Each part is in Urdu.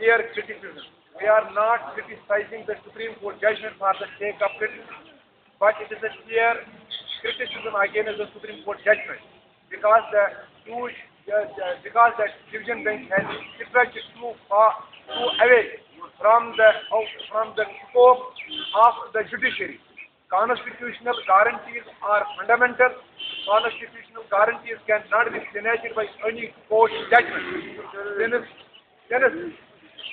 fair criticism. We are not criticizing the Supreme Court judgment for the sake of criticism, but it is a clear criticism against the Supreme Court judgment because because the division bench has stretched too away from the scope of the judiciary. Constitutional guarantees are fundamental. Constitutional guarantees cannot be denied by any court judgment. Since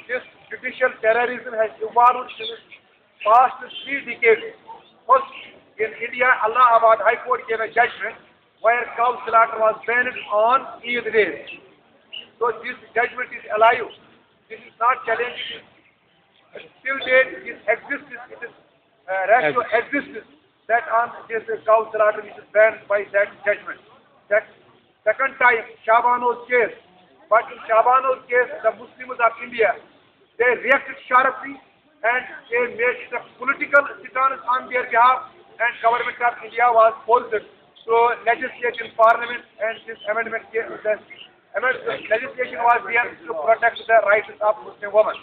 this judicial terrorism has evolved since past 3 decades. First, in India, Allahabad High Court gave a judgment where cow slaughter was banned on Eid days. So this judgment is alive. This is not challenging. Till date, it exists. It is ratio exists that on this cow slaughter which is banned by that judgment. That second time, Shabano's case. But in Shabano's case, the Muslims of India, they reacted sharply and they made the political stance on their behalf, and government of India was forced to legislate in parliament, and this amendment, legislation was there to protect the rights of Muslim women.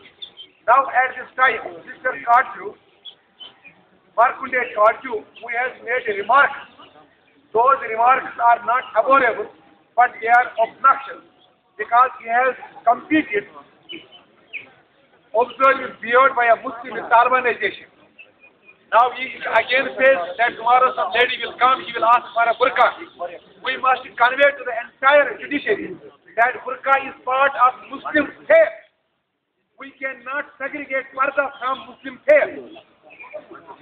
Now at this time, Mr. Kharju, Markunde Kharju, who has made remarks, those remarks are not abhorrent, but they are obnoxious because he has competed, observed beard by a Muslim Talibanization. Now he again says that tomorrow some lady will come, he will ask for a burqa. We must convey to the entire judiciary that burqa is part of Muslim faith. We cannot segregate parda from Muslim faith.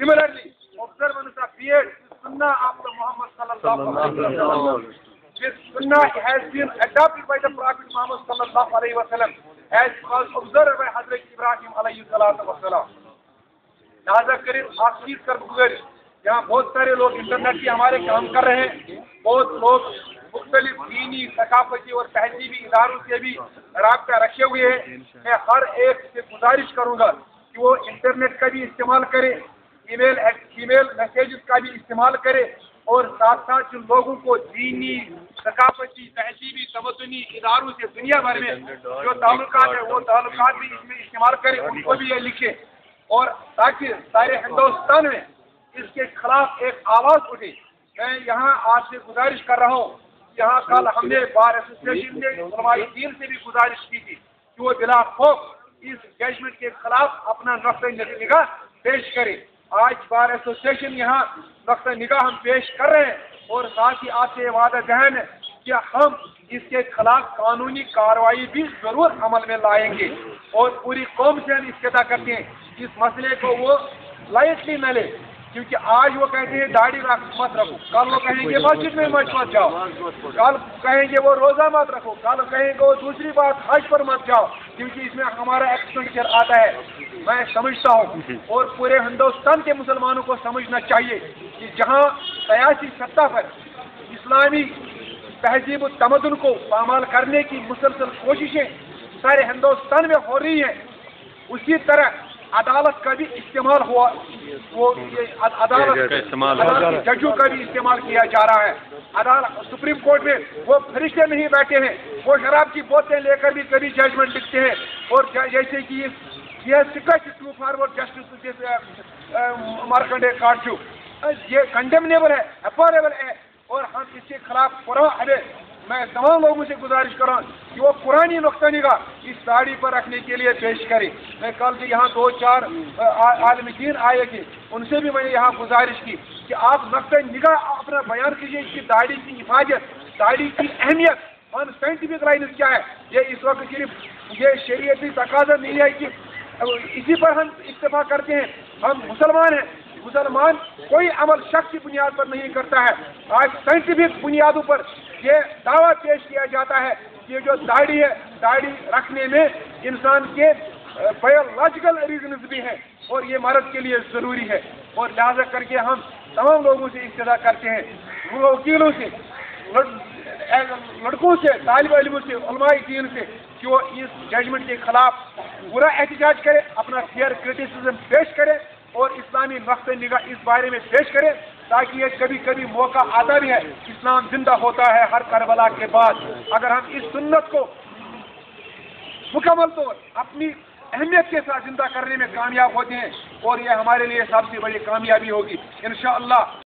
Similarly, observance of beard is sunnah of the Muhammad sallallahu alaihi wasallam. This sunnah has been adopted by the Prophet Muhammad sallallahu alaihi wasallam as was observed by Hazrat Ibrahim alayhi salatu wasalam. لہٰذا کریں آپ چیز کر گزرے یہاں بہت سارے لوگ انٹرنیٹ کی ہمارے کام کر رہے ہیں، بہت لوگ مختلف دینی ثقافتی اور تہذیبی اداروں سے بھی رابطہ رکھے ہوئے ہیں. میں ہر ایک سے گزارش کروں گا کہ وہ انٹرنیٹ کا بھی استعمال کرے، ای میل میسیجز کا بھی استعمال کرے، اور ساتھ ساتھ جن لوگوں کو دینی ثقافتی تہذیبی تمدنی اداروں سے دنیا بھر میں جو تعلقات ہیں وہ تعلقات بھی اس میں استعمال کرے، ان کو بھی یہ لکھے، اور تاکہ سارے ہندوستان میں اس کے خلاف ایک آواز اٹھے. میں یہاں آپ سے گزارش کر رہا ہوں، یہاں کل ہم نے بار ایسوسیشن نے علماء دین سے بھی گزارش کی تھی کہ وہ بلا خوف اس ججمنٹ کے خلاف اپنا نقطۂ نگاہ پیش کرے. آج بار ایسوسیشن یہاں نقطۂ نگاہ ہم پیش کر رہے ہیں، اور ساتھ ہی آپ سے وعدہ ذہن ہے کہ ہم اس کے خلاف قانونی کارروائی بھی ضرور عمل میں لائیں گے، اور پوری قوم سے ہم استدعا کرتے ہیں اس مسئلے کو وہ لائٹلی نہ لے، کیونکہ آج وہ کہتے ہیں داڑھی مت رکھو، کل وہ کہیں گے مسجد میں مت جاؤ، کل کہیں گے وہ روزہ مت رکھو، کل کہیں گے وہ دوسری بات حج پر مت جاؤ، کیونکہ اس میں ہمارا ایکسپینڈیچر آتا ہے. میں سمجھتا ہوں اور پورے ہندوستان کے مسلمانوں کو سمجھنا چاہیے کہ جہاں سیاسی سطح پر اسلامی تہذیب و تمدن کو پامال کرنے کی مسلسل کوششیں سارے ہندوستان میں ہو رہی ہیں، اسی طرح عدالت کا بھی استعمال ہوا، وہ عدالت ججوں کا بھی استعمال کیا جا رہا ہے. عدالت سپریم کورٹ میں وہ فرشتے نہیں بیٹھے ہیں، وہ شراب کی بوتلیں لے کر بھی کبھی ججمنٹ لکھتے ہیں، اور جیسے کہ یہ ٹو فارورڈ جسٹس مارکنڈے کارجو، یہ کنڈیمنیبل ہے، اپوریبل ہے، اور ہم اس کے خلاف میں تمام لوگوں سے گزارش کر رہا ہوں کہ وہ پرانی نقطہ نگاہ اس داڑھی پر رکھنے کے لیے پیش کرے. میں کل سے یہاں 2-4 عالم دین آئے تھے، ان سے بھی میں نے یہاں گزارش کی کہ آپ نقطہ نگاہ اپنا بیان کیجیے اس کی داڑھی کی حفاظت، داڑھی کی اہمیت اور سائنٹیفک لائنز کیا ہے. یہ اس وقت صرف یہ شریعتی تقاضا نہیں ہے کہ اسی پر ہم اتفاق کرتے ہیں. ہم مسلمان ہیں، مسلمان کوئی عمل شک کی بنیاد پر نہیں کرتا ہے. آج سائنٹیفک بنیادوں پر یہ دعویٰ پیش کیا جاتا ہے کہ جو داڑھی ہے، داڑھی رکھنے میں انسان کے بایولوجیکل ریزنز بھی ہیں، اور یہ مرد کے لیے ضروری ہے. اور لہذا کر کے ہم تمام لوگوں سے استدعا کرتے ہیں، وکیلوں سے، لڑکوں سے، طالب علموں سے، علماء دین سے، کہ وہ اس ججمنٹ کے خلاف برا احتجاج کرے، اپنا فیئر کرٹیسزم پیش کرے، اور اسلامی نقطۂ نگاہ اس بارے میں پیش کرے، تاکہ یہ کبھی کبھی موقع آتا بھی ہے. اسلام زندہ ہوتا ہے ہر کربلا کے بعد. اگر ہم اس سنت کو مکمل طور اپنی اہمیت کے ساتھ زندہ کرنے میں کامیاب ہوتے ہیں، اور یہ ہمارے لیے سب سے بڑی کامیابی ہوگی انشاءاللہ۔